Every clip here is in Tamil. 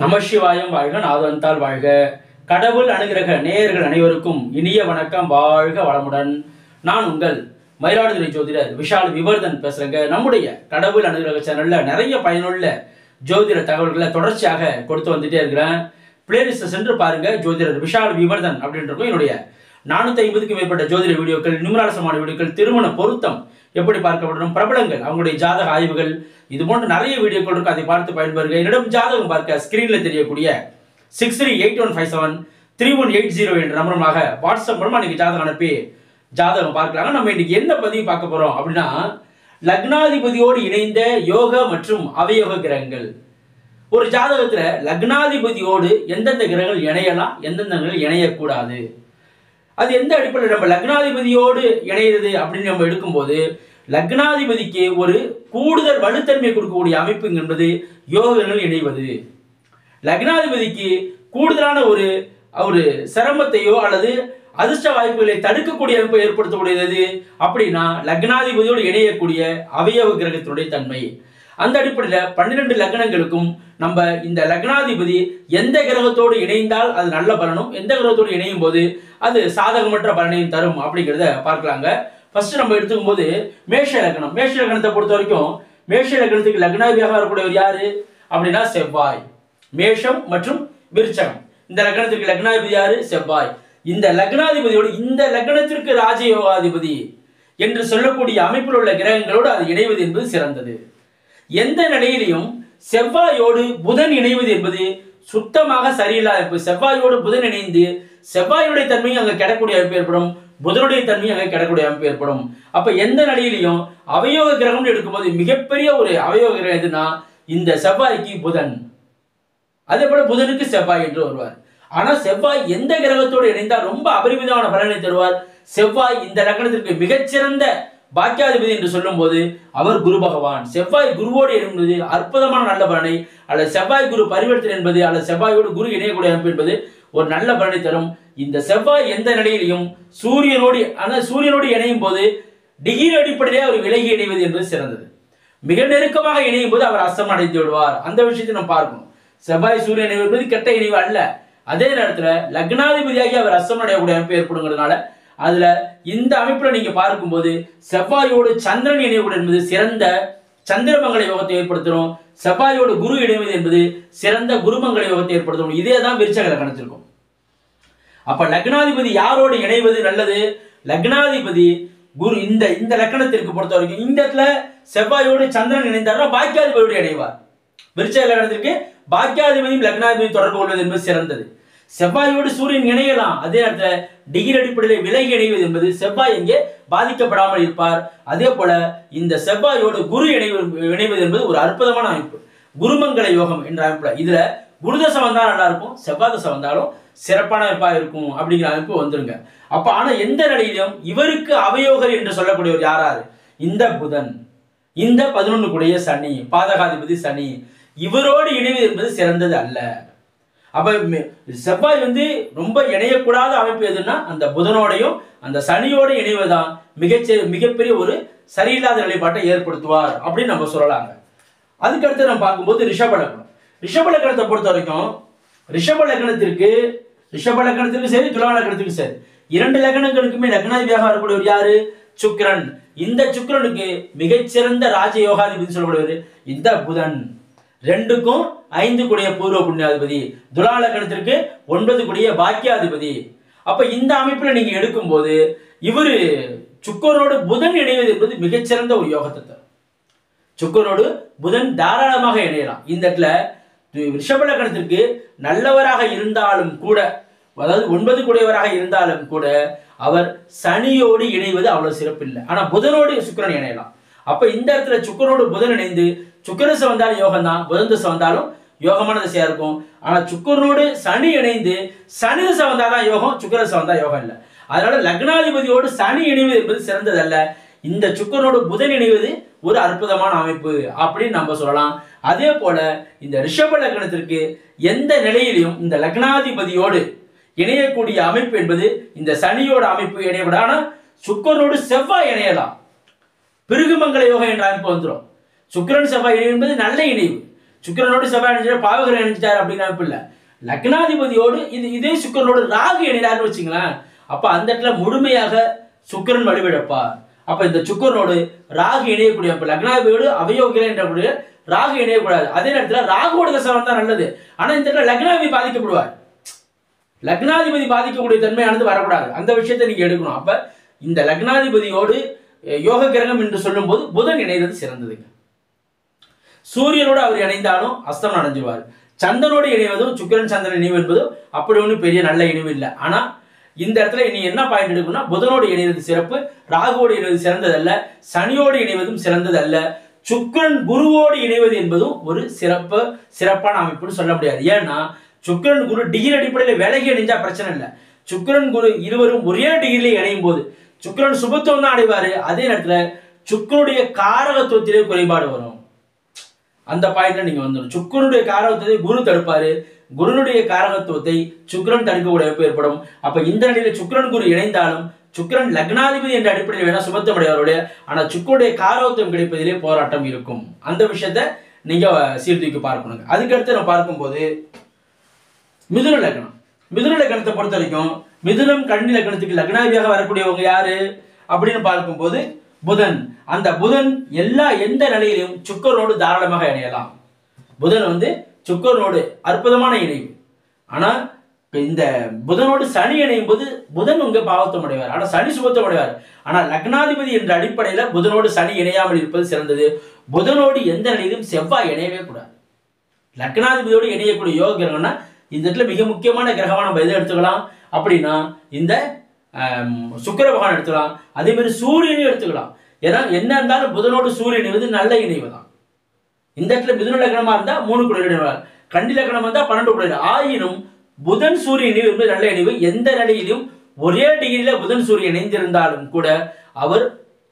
நமசிவாயம் வாழ்க, நாதந்தால் வாழ்க. கடவுள் அனுகிரக நேயர்கள் அனைவருக்கும் இனிய வணக்கம். வாழ்க வளமுடன். நான் உங்கள் மயிலாடுதுறை ஜோதிடர் விஷால் விவர்தன் பேசுறேங்க. நம்முடைய கடவுள் அனுகிரக சேனல்ல நிறைய பயனுள்ள ஜோதிட தகவல்களை தொடர்ச்சியாக கொடுத்து வந்துட்டே இருக்கிறேன். பிளேலிஸ்ட் சென்று பாருங்க. ஜோதிடர் விஷால் விவர்தன் அப்படின்றக்கும் என்னுடைய 450க்கும் மேற்பட்ட ஜோதிட வீடியோக்கள், நிமிராசமான வீடியோக்கள், திருமண பொருத்தம் எப்படி பார்க்கப்படணும், பிரபலங்கள் அவங்களுடைய ஜாதக ஆய்வுகள், இது போன்ற நிறைய வீடியோக்கள் இருக்கு. அதை பார்த்து பயன்பெறுங்க. என்னிடம் ஜாதகம் பார்க்க ஸ்கிரீன்ல தெரியக்கூடிய 6381573180 என்ற நம்பருமாக வாட்ஸ்அப் மூலமா நீங்க ஜாதகம் அனுப்பி ஜாதகம் பார்க்கலாங்க. நம்ம இன்னைக்கு என்ன பதிவு பார்க்க போறோம் அப்படின்னா, லக்னாதிபதியோடு இணைந்த யோக மற்றும் அவயோக கிரகங்கள். ஒரு ஜாதகத்துல லக்னாதிபதியோடு எந்தெந்த கிரகங்கள் இணையலாம், எந்தெந்த கிரகங்கள் இணையக்கூடாது, அது எந்த அடிப்படையில் நம்ம லக்னாதிபதியோடு இணையிறது அப்படின்னு நம்ம எடுக்கும்போது, லக்னாதிபதிக்கு ஒரு கூடுதல் வலுத்தன்மை கொடுக்கக்கூடிய அமைப்பு என்பது யோகங்கள் இணைவது. லக்னாதிபதிக்கு கூடுதலான ஒரு சிரமத்தையோ அல்லது அதிர்ஷ்ட வாய்ப்புகளை தடுக்கக்கூடிய அமைப்பை ஏற்படுத்தக்கூடியது அப்படின்னா லக்னாதிபதியோடு இணையக்கூடிய அவயோக கிரகத்தினுடைய தன்மை. அந்த அடிப்படையில் 12 லக்னங்களுக்கும் நம்ம இந்த லக்னாதிபதி எந்த கிரகத்தோடு இணைந்தால் அது நல்ல பலனும், எந்த கிரகத்தோடு இணையும் போது அது சாதகமற்ற பலனையும் தரும் அப்படிங்கிறத பார்க்கலாங்க. ஃபர்ஸ்ட் நம்ம எடுத்துக்கும் போது மேஷ லக்னம். மேஷ லக்னத்தை பொறுத்த வரைக்கும் மேஷ லக்னத்துக்கு லக்னாதிபதியாக வரக்கூடியவர் யாரு அப்படின்னா செவ்வாய். மேஷம் மற்றும் விருச்சகம் இந்த லக்னத்திற்கு லக்னாதிபதி யாரு? செவ்வாய். இந்த லக்னாதிபதியோடு இந்த லக்னத்திற்கு ராஜயோகாதிபதி என்று சொல்லக்கூடிய அமைப்பில் உள்ள கிரகங்களோடு அது இணைவது என்பது சிறந்தது. எந்த நிலையிலையும் செவ்வாயோடு புதன் இணைவது என்பது சுத்தமாக சரியில்லாத. செவ்வாயோடு புதன் இணைந்து செவ்வாயுடைய தன்மையும் அங்கே கிடக்கூடிய அமைப்பு ஏற்படும், புதனுடைய தன்மையும் அங்கே கிடக்கூடிய அமைப்பு ஏற்படும். அப்ப எந்த நிலையிலையும் அவயோக கிரகம் எடுக்கும்போது மிகப்பெரிய ஒரு அவயோக கிரகம் எதுனா இந்த செவ்வாய்க்கு புதன், அதே போல புதனுக்கு செவ்வாய் என்று வருவார். ஆனா செவ்வாய் எந்த கிரகத்தோடு இணைந்தால் ரொம்ப அபரிமிதமான பலனை தருவார். செவ்வாய் இந்த லக்னத்திற்கு மிகச்சிறந்த பாக்கியாதிபதி என்று சொல்லும் போது அவர் குரு பகவான். செவ்வாய் குருவோடு என்பது அற்புதமான நல்ல பலனை, அல்லது செவ்வாய் குரு பரிவர்த்தனை என்பது அல்லது செவ்வாயோடு குரு இணையக்கூடிய அமைப்பு என்பது ஒரு நல்ல பலனை தரும். இந்த செவ்வாய் எந்த நிலையிலையும் சூரியனோடு இணையும் போது டிகிரி அடிப்படையிலே அவர் விலகி இணைவது என்பது சிறந்தது. மிக நெருக்கமாக இணையும் போது அவர் அஸ்தமனம் அடைந்து விடுவார். அந்த விஷயத்தை நம்ம பார்க்கணும். செவ்வாய் சூரியன் இணைவு என்பது கெட்ட இணைவு அல்ல. அதே நேரத்தில் லக்னாதிபதியாகி அவர் அஸ்தமனம் அடையக்கூடிய அமைப்பு ஏற்படுங்கிறதுனால அதுல இந்த அமைப்புல நீங்க பார்க்கும்போது செவ்வாயோடு சந்திரன் இணைவது என்பது சிறந்த சந்திரமங்கல யோகத்தை ஏற்படுத்தும். செவ்வாயோடு குரு இணைவது என்பது சிறந்த குருமங்கல யோகத்தை ஏற்படுத்தும். இதே தான் விருச்சக லக்னத்திற்கும். அப்ப லக்னாதிபதி யாரோடு இணைவது நல்லது? லக்னாதிபதி குரு இந்த லக்னத்திற்கு பொறுத்த வரைக்கும் இந்த இடத்துல செவ்வாயோடு சந்திரன் இணைந்தார்னா பாக்கியாதிபதியோடு இணைவார். விருச்சக லக்னத்திற்கு பாக்கியாதிபதியும் லக்னாதிபதி தொடர்பு கொள்வது என்பது சிறந்தது. செவ்வாயோடு சூரியன் இணையலாம். அதே நேரத்தில் டிகிரி அடிப்படையில் விலகி இணைவது என்பது செவ்வாய் எங்கே பாதிக்கப்படாமல் இருப்பார். அதே போல இந்த செவ்வாயோடு குரு இணைவது என்பது ஒரு அற்புதமான அமைப்பு, குருமங்கல யோகம் என்ற அமைப்புல. இதுல குருதசை வந்தாலும் நல்லா இருக்கும், செவ்வாய் தசை வந்தாலும் சிறப்பான அமைப்பா இருக்கும் அப்படிங்கிற அமைப்பு வந்துருங்க. அப்ப ஆனா எந்த நிலையிலும் இவருக்கு அவயோகர் என்று சொல்லக்கூடியவர் யாராரு? இந்த புதன், இந்த 11 கூடிய சனி, பாதகாதிபதி சனி, இவரோடு இணைவது என்பது சிறந்தது அல்ல. அப்ப செவ்வாய் ரொம்ப இணையக்கூடாத அமைப்பு எதுன்னா அந்த புதனோடையும் அந்த சனியோட இணைவதுதான் மிகப்பெரிய ஒரு சரியில்லாத நிலைப்பாட்டை ஏற்படுத்துவார் அப்படின்னு நம்ம சொல்லலாங்க. அதுக்கடுத்து நம்ம பார்க்கும்போது ரிஷப லக்னம். ரிஷப லக்னத்தை பொறுத்த வரைக்கும் ரிஷப லக்னத்திற்கு சரி, துலா லக்னத்திற்கு சரி, 2 லக்னங்களுக்குமே லக்னாதிபதியாக வரக்கூடியவர் யாரு? சுக்கிரன். இந்த சுக்கிரனுக்கு மிகச்சிறந்த ராஜயோகாதிபதி சொல்லக்கூடியவர் இந்த புதன். 2க்கும் 5 கூடிய பூர்வ புண்ணியாதிபதி, துலா லக்னத்திற்கு 9 கூடிய பாக்கியாதிபதி. அப்ப இந்த அமைப்புல நீங்க எடுக்கும் போது இவரு சுக்கரனோடு புதன் இணைவது என்பது மிகச்சிறந்த ஒரு யோகத்தை தரும். சுக்கரனோடு புதன் தாராளமாக இணையலாம். இந்த இடத்துல ரிஷப லக்னத்திற்கு நல்லவராக இருந்தாலும் கூட, அதாவது 9 கூடியவராக இருந்தாலும் கூட அவர் சனியோடு இணைவது அவ்வளவு சிறப்பில்லை. ஆனா புதனோடு சுக்கிரன் இணையலாம். அப்ப இந்த இடத்துல சுக்கரனோடு புதன் இணைந்து சுக்கிரதசை வந்தாலும் யோகம் தான், புதன் தசை வந்தாலும் யோகமான தசையா இருக்கும். ஆனா சுக்கிரனோடு சனி இணைந்து சனி தசை வந்தாதான் யோகம், சுக்கிரதசை வந்தா யோகம் இல்லை. அதனால லக்னாதிபதியோடு சனி இணைவது என்பது சிறந்தது அல்ல. இந்த சுக்கிரனோடு புதன் இணைவது ஒரு அற்புதமான அமைப்பு அப்படின்னு நம்ம சொல்லலாம். அதே போல இந்த ரிஷப லக்னத்திற்கு எந்த நிலையிலையும் இந்த லக்னாதிபதியோடு இணையக்கூடிய அமைப்பு என்பது இந்த சனியோட அமைப்பு இணையக்கூடாது. ஆனா சுக்கிரனோடு செவ்வாய் இணையலாம். பிருகுமங்கல யோகம் என்ற அமைப்பு வந்துடும். சுக்கிரன் செவ்வாய் இணைவு என்பது நல்ல இணைவு. சுக்கிரனோடு செவ்வாய் இணைஞ்சாரு, பாவகிரகம் இணைஞ்சிட்டாரு அப்படின்னு அமைப்பு இல்லை. லக்னாதிபதியோடு இதே சுக்கிரனோடு ராகு இணைறாருன்னு வச்சுங்களேன். அப்ப அந்த இடத்துல முழுமையாக சுக்கிரன் வலுவிழப்பார். அப்ப இந்த சுக்கிரனோடு ராகு இணையக்கூடிய அமைப்பு, லக்னாதிபதியோடு அவயோகிரம் என்ற ராகு இணையக்கூடாது. அதே நேரத்தில் ராகுவோட தசை வந்தா நல்லது. ஆனா இந்த இடத்துல லக்னாதிபதி பாதிக்கப்படுவார். லக்னாதிபதி பாதிக்கக்கூடிய தன்மையானது வரக்கூடாது. அந்த விஷயத்தை நீங்க எடுக்கணும். அப்ப இந்த லக்னாதிபதியோடு யோக கிரகம் என்று சொல்லும் போது புதன் இணைவது சிறந்ததுங்க. சூரியனோடு அவர் இணைந்தாலும் அஸ்தமனம் அடைஞ்சிருவார். சந்திரனோடு இணைவதும் சுக்கிரன் சந்திரன் இணைவு என்பதும் அப்படி ஒன்றும் பெரிய நல்ல இணைவு இல்லை. ஆனா இந்த இடத்துல நீ என்ன பாயிண்ட் எடுக்கணும்னா, புதனோடு இணைவது சிறப்பு, ராகுவோடு இணைவது சிறந்ததல்ல, சனியோடு இணைவதும் சிறந்ததல்ல, சுக்கிரன் குருவோடு இணைவது என்பதும் ஒரு சிறப்பான அமைப்புன்னு சொல்ல முடியாது. ஏன்னா சுக்கிரன் குரு டிகிரி அடிப்படையில் விலகி இணைஞ்சா பிரச்சனை இல்லை. சுக்கிரன் குரு இருவரும் ஒரே டிகிரியில இணையும் போது சுக்கிரன் சுபத்துவம் தான் அடைவாரு. அதே நேரத்துல சுக்கிரனுடைய காரகத்துவத்திலே குறைபாடு வரும். அந்த பாயிண்ட்ல நீங்க வந்துடும். சுக்கிரனுடைய காரகத்துவத்தை குரு தடுப்பாரு, குருனுடைய காரகத்துவத்தை சுக்கிரன் தடுக்கக்கூடிய அமைப்பு ஏற்படும். அப்ப இந்த நிலையில சுக்கிரன் குரு இணைந்தாலும் சுக்கிரன் லக்னாதிபதி என்ற அடிப்படையில் வேணா சுபத்துவம் அடைவாருடைய, ஆனா சுக்கிரனுடைய காரகத்துவம் கிடைப்பதிலே போராட்டம் இருக்கும். அந்த விஷயத்த நீங்க சீர்தூக்கி பார்க்கணுங்க. அதுக்கடுத்து நம்ம பார்க்கும்போது மிதுன லக்னம். மிதுன லக்னத்தை பொறுத்த வரைக்கும் மிதுனம் கன்னி லக்னத்துக்கு லக்னாதிபதியாக வரக்கூடியவங்க யாரு அப்படின்னு பார்க்கும்போது புதன். அந்த புதன் எந்த நிலையிலும் சுக்கிரனோடு தாராளமாக இணையலாம். புதன் சுக்கிரனோடு அற்புதமான இணைவு. ஆனா இந்த புதனோடு சனி இணையும் போது புதன் உங்க பாவத்துவம் அடைவார், ஆனா சனி சுபத்துவம் அடைவார். ஆனா லக்னாதிபதி என்ற அடிப்படையில புதனோடு சனி இணையாமல் இருப்பது சிறந்தது. புதனோடு எந்த நிலையிலும் செவ்வாய் இணையவே கூடாது. லக்னாதிபதியோடு இணையக்கூடிய யோக கிரகம்னா இந்த இடத்துல மிக முக்கியமான கிரகமான நம்ம எதை எடுத்துக்கலாம் அப்படின்னா இந்த சுக்கிர பகவான் எடுத்துக்கலாம். அதே மாதிரி சூரியனையும் எடுத்துக்கலாம். ஏன்னா என்ன இருந்தாலும் புதனோடு சூரியன் இணைவது நல்ல இணைவு தான். இந்த இடத்துல மிதுன லக்னமா இருந்தா 3 கூட இணைவார், கன்னி லக்னம் இருந்தா 12 கூட. ஆயினும் புதன் சூரியன் இணைவு என்பது நல்ல இணைவு. எந்த நிலையிலும் ஒரே டிகிரியில புதன் சூரியன் இணைந்திருந்தாலும் கூட அவர்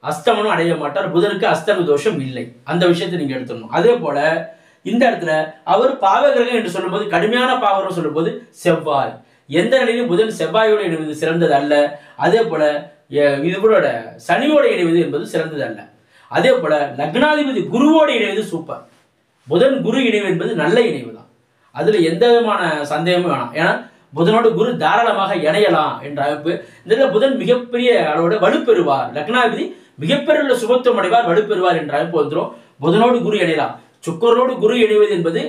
அஸ்தமனம் அடைய மாட்டார். புதனுக்கு அஸ்தம தோஷம் இல்லை. அந்த விஷயத்தை நீங்க எடுத்துடணும். அதே போல இந்த இடத்துல அவர் பாவகிரகம் என்று சொல்லும்போது கடுமையான பாவகிரகம் சொல்லும்போது செவ்வாய். எந்த நிலையிலும் புதன் செவ்வாயோடு இணைவது சிறந்தது அல்ல. அதே போல இவரோட சனியோட இணைவது என்பது சிறந்தது அல்ல. அதே போல லக்னாதிபதி குருவோடு இணைவது சூப்பர். புதன் குரு இணைவு என்பது நல்ல இணைவு தான். அதுல எந்த விதமான சந்தேகமும் வேணாம். ஏன்னா புதனோடு குரு தாராளமாக இணையலாம் என்ற அமைப்பு. இந்த புதன் மிகப்பெரிய அளவோட வலுப்பெறுவார். லக்னாதிபதி மிகப்பெரிய சுபத்துவம் அடைவார், வலுப்பெறுவார் என்ற அமைப்பு வந்துடும். புதனோடு குரு இணையலாம். சுக்கரனோடு குரு இணைவது என்பது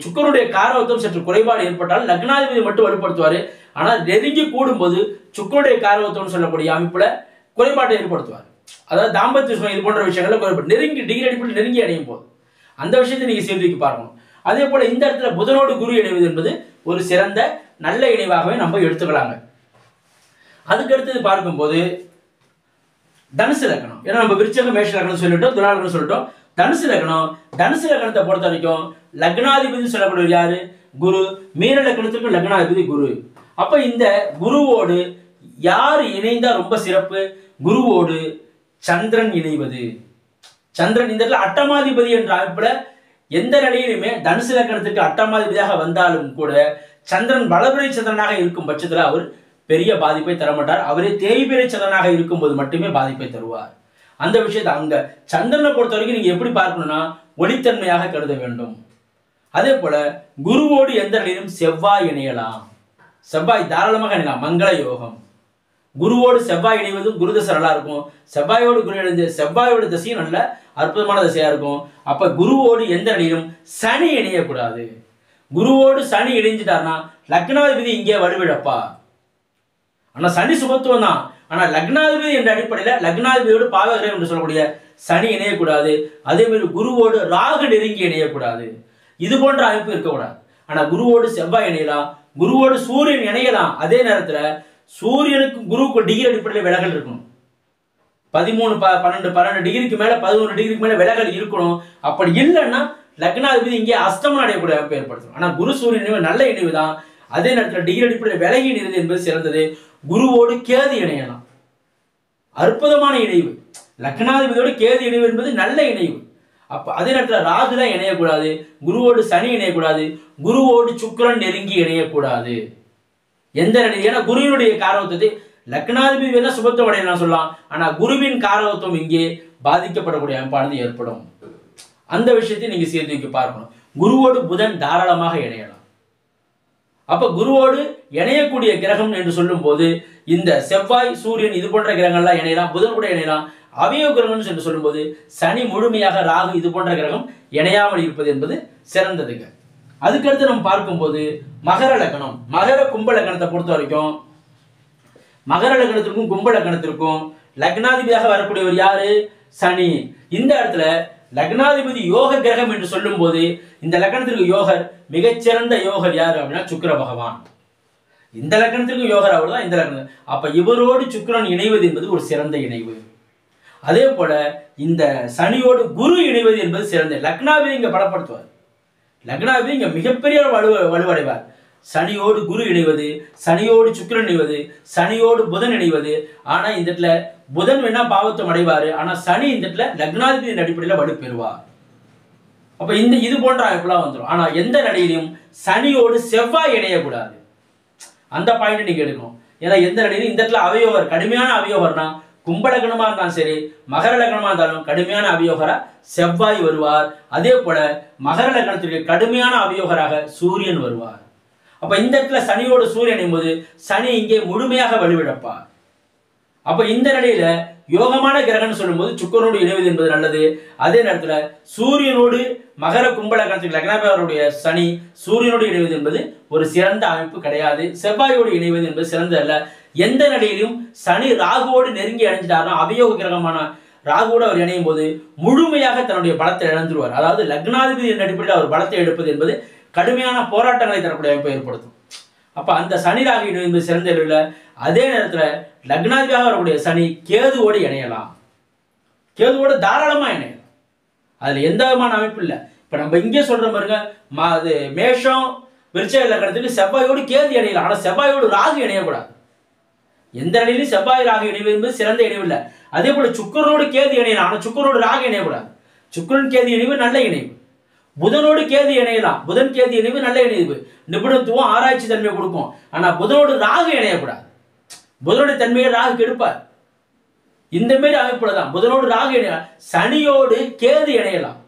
சுக்கரனுடைய காரகத்துவம் சற்று குறைபாடு ஏற்பட்டால் லக்னாதிபதி மட்டும் வலுப்படுத்துவார். ஆனால் நெருங்கி கூடும்போது சுக்கரனுடைய காரகத்துவம் சொல்லக்கூடிய அமைப்புல குறைபாட்டை ஏற்படுத்துவார். அதாவது தாம்பத்திய சுகம் இது போன்ற விஷயங்கள்ல குறைபாடு நெருங்கி டிகிரி அடிப்படையில் நெருங்கி அடையும் போது அந்த விஷயத்தை நீங்க சீர்தூக்கி பார்க்கணும். அதே போல இந்த இடத்துல புதனோடு குரு இணைவது என்பது ஒரு சிறந்த நல்ல இணைவாகவே நம்ம எடுத்துக்கலாங்க. அதுக்கு அடுத்தது பார்க்கும்போது தனுசு லக்னம். ஏன்னா நம்ம விருச்சகம் மேஷ லக்னம் சொல்லிட்டோம், துலா லக்னம் சொல்லிட்டோம். தனுசு லக்னத்தை பொறுத்த வரைக்கும் லக்னாதிபதி சொல்லக்கூடிய யாரு? குரு. மீன லக்னத்துக்கு லக்னாதிபதி குரு. அப்ப இந்த குருவோடு யார் இணைந்தா ரொம்ப சிறப்பு? குருவோடு சந்திரன் இணைவது. சந்திரன் இந்த இடத்துல அட்டமாதிபதி என்ற அமைப்புல எந்த நிலையிலுமே தனுசு லக்னத்துக்கு அட்டமாதிபதியாக வந்தாலும் கூட சந்திரன் வளபிறை சந்திரனாக இருக்கும் பட்சத்தில் அவர் பெரிய பாதிப்பை தரமாட்டார். அவரே தேய்பிறை சந்திரனாக இருக்கும்போது மட்டுமே பாதிப்பை தருவார். அந்த விஷயத்தை அங்க சந்திரனை பொறுத்த வரைக்கும் நீங்க எப்படி பார்க்கணும்னா ஒளித்தன்மையாக கருத வேண்டும். அதே போல குருவோடு எந்த நிலையிலும் செவ்வாய் இணையலாம். செவ்வாய் தாராளமாக இணையலாம். மங்கள யோகம். குருவோடு செவ்வாய் இணைவதும் குரு தசை நல்லா இருக்கும். செவ்வாயோடு குரு இணைந்து செவ்வாயோட தசையும் நல்ல அற்புதமான தசையா இருக்கும். அப்ப குருவோடு எந்த நிலையிலும் சனி இணையக்கூடாது. குருவோடு சனி இணைஞ்சிட்டார்னா லக்னாதிபதி இங்கே வலுவிழப்பா. ஆனா சனி சுபத்துவம் தான். ஆனா லக்னாதிபதி என்ற அடிப்படையில லக்னாதிபதியோடு பாவகிரகம் என்று சொல்லக்கூடிய சனி இணையக்கூடாது. அதே மாதிரி குருவோடு ராகு நெருங்கி இணையக்கூடாது. இது போன்ற அமைப்பு இருக்கக்கூடாது. ஆனா குருவோடு செவ்வாய் இணையலாம், குருவோடு சூரியன் இணையலாம். அதே நேரத்துல சூரியனுக்கும் குருவுக்கு டிகிரி அடிப்படையில் விலகல் இருக்கணும். 13, 12 டிகிரிக்கு மேல 11 டிகிரிக்கு மேல விலகல் இருக்கணும். அப்படி இல்லைன்னா லக்னாதிபதி இங்கே அஸ்தமனம் அடையக்கூடிய அமைப்பு ஏற்படுத்தும். ஆனா குரு சூரியன் இணைவு நல்ல இணைவு தான். அதே நேரத்தில் டிகிரி அடிப்படையில் விலகி இணைவது என்பது சிறந்தது. குருவோடு கேது இணையலாம். அற்புதமான இணைவு. லக்னாதிபதியோடு கேது இணைவு என்பது நல்ல இணைவு. அப்ப அதே நேரத்தில் ராகு தான் இணையக்கூடாது. குருவோடு சனி இணையக்கூடாது. குருவோடு சுக்கிரன் நெருங்கி இணையக்கூடாது. எந்த நிலை? ஏன்னா குருவினுடைய காரகத்துவத்தை லக்னாதிபதி வேணா சுபத்துவம் அடையலாம் சொல்லலாம். ஆனா குருவின் காரகத்துவம் இங்கே பாதிக்கப்படக்கூடிய அமைப்பானது ஏற்படும். அந்த விஷயத்தை நீங்க சீர்தூக்கி பார்க்கணும். குருவோடு புதன் தாராளமாக இணையலாம். அப்ப குருவோடு இணையக்கூடிய கிரகம் என்று சொல்லும் போது இந்த செவ்வாய், சூரியன் இது போன்ற கிரகங்கள்லாம் இணையலாம். புதன் கூட இணையலாம். அவயவ கிரகம் என்று சொல்லும்போது சனி முழுமையாக, ராகு இது போன்ற கிரகம் இணையாமல் இருப்பது என்பது சிறந்ததுங்க. அதுக்கடுத்து நம்ம பார்க்கும்போது மகர லக்னம், மகர கும்ப லக்னத்தை பொறுத்த வரைக்கும் மகர லக்னத்திற்கும் கும்ப லக்னத்திற்கும் லக்னாதிபதியாக வரக்கூடியவர் யாரு? சனி. இந்த இடத்துல லக்னாதிபதி யோக கிரகம் என்று சொல்லும் போது இந்த லக்னத்திற்கு யோகர், மிகச்சிறந்த யோகர் யாரு அப்படின்னா சுக்கிர பகவான். இந்த லக்னத்திற்கு யோகர் அவர் தான். இந்த லக்னம் அப்ப இவரோடு சுக்கிரன் இணைவது என்பது ஒரு சிறந்த இணைவு. அதே போல இந்த சனியோடு குரு இணைவது என்பது சிறந்த. லக்னாதிபதி இங்க பலப்படுத்துவார். லக்னாதிபதி இங்க மிகப்பெரிய வலுவடைவார். சனியோடு குரு இணைவது, சனியோடு சுக்கிரன் இணைவது, சனியோடு புதன் இணைவது. ஆனா இந்த இடத்துல புதன் வேணா பாவத்துவம் அடைவாரு. ஆனா சனி இந்த இடத்துல லக்னாதிபதியின் அடிப்படையில் வலு பெறுவார். அப்ப இந்த இது போன்ற அமைப்புலாம் வந்துடும். ஆனா எந்த நிலையிலும் சனியோடு செவ்வாய் இணையக்கூடாது. அந்த பாயிண்ட் நீங்க எடுக்கணும். ஏன்னா எந்த நிலையிலும் இந்த இடத்துல அவயோகர், கடுமையான அவயோகர்னா கும்ப லக்னமா இருந்தாலும் சரி, மகர லக்னமா இருந்தாலும் கடுமையான அவயோகரா செவ்வாய் வருவார். அதே போல மகர லக்னத்திற்கு கடுமையான அவயோகராக சூரியன் வருவார். அப்ப இந்த இடத்துல சனியோடு சூரியன் என்பது சனி இங்கே முழுமையாக வலுவிழப்பார். அப்ப இந்த நிலையில யோகமான கிரகம்னு சொல்லும்போது சுக்கிரனோடு இணைவது என்பது நல்லது. அதே நேரத்துல சூரியனோடு மகர கும்ப லக்னத்துக்கு லக்னாதிபதியுடைய சனி சூரியனோடு இணைவது என்பது ஒரு சிறந்த அமைப்பு கிடையாது. செவ்வாயோடு இணைவது என்பது சிறந்தது அல்ல. எந்த நிலையிலும் சனி ராகுவோடு நெருங்கி அடைஞ்சிட்டாருன்னா, அவயோக கிரகமான ராகுவோடு அவர் இணையும் போது முழுமையாக தன்னுடைய பலத்தை இழந்துருவார். அதாவது லக்னாதிபதி என்ற அடிப்படையில் அவர் பலத்தை எடுப்பது என்பது கடுமையான போராட்டங்களை தரக்கூடிய அமைப்பை ஏற்படுத்தும். அப்ப அந்த சனி ராகு இணைவு என்பது சிறந்த இல்லை. அதே நேரத்துல லக்னாதிபதியாக வரக்கூடிய சனி கேதுவோடு இணையலாம். கேதுவோடு தாராளமா இணையலாம். அதுல எந்த விதமான அமைப்பு இல்லை. இப்ப நம்ம இங்கே சொல்ற பாருங்க, அது மேஷம் விருச்சிக லக்னத்துக்கு செவ்வாயோடு கேது இணையலாம். ஆனா செவ்வாயோடு ராகு இணையக்கூடாது. எந்த நிலையிலும் செவ்வாய் ராகு இணைவு என்பது சிறந்த இணைவு இல்லை. அதே போல சுக்கிரனோடு கேது இணையலாம். ஆனா சுக்கிரனோடு ராகு இணையக்கூடாது. சுக்கிரன் கேது இணைவு நல்ல இணைவு. புதனோடு கேது இணையலாம். புதன் கேது இணைவு நல்ல இணைவு, நிபுணத்துவம், ஆராய்ச்சி தன்மையை கொடுக்கும். ஆனா புதனோடு ராகு இணையக்கூடாது. புதனுடைய தன்மையை ராகு கெடுப்பார். இந்த மாதிரி அமைப்புல தான் புதனோடு ராகு இணையலாம். சனியோடு கேது இணையலாம்.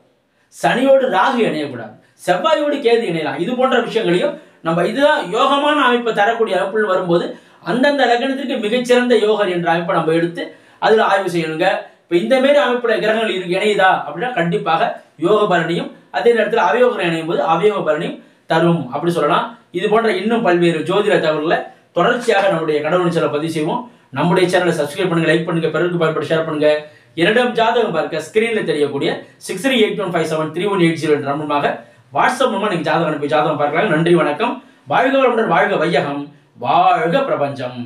சனியோடு ராகு இணையக்கூடாது. செவ்வாயோடு கேது இணையலாம். இது போன்ற விஷயங்களையும் நம்ம இதுதான் யோகமான அமைப்பை தரக்கூடிய அமைப்புகள் வரும்போது அந்தந்த லக்னத்திற்கு மிகச்சிறந்த யோகர் என்ற அமைப்பை நம்ம எடுத்து அதுல ஆய்வு செய்யணுங்க. இப்ப இந்த மாதிரி அமைப்புல கிரகங்கள் இணையுதா அப்படின்னா கண்டிப்பாக யோக பலனையும், அதே நேரத்தில் அவயோகம் இணையும் போது அவயோக பலனையும் தரும் அப்படி சொல்லலாம். இது போன்ற இன்னும் பல்வேறு ஜோதிட தகவல்களை தொடர்ச்சியாக நம்முடைய கடவுள் சேனலை பதிவு செய்வோம். நம்முடைய சேனலை சப்ஸ்கிரைப் பண்ணுங்க, லைக் பண்ணுங்க, பிறருக்கு பயன்படுத்தி ஷேர் பண்ணுங்க. இரண்டாம் ஜாதகம் பார்க்க ஸ்கிரீன்ல தெரியக்கூடிய 6381573180 என்ற நம்பராக வாட்ஸ்அப் மூலமா நீங்க ஜாதகம் அனுப்பி ஜாதகம் பார்க்கலாம். நன்றி, வணக்கம். வாழ்க வளமுடன், வாழ்க வையகம், வாழ்க பிரபஞ்சம்.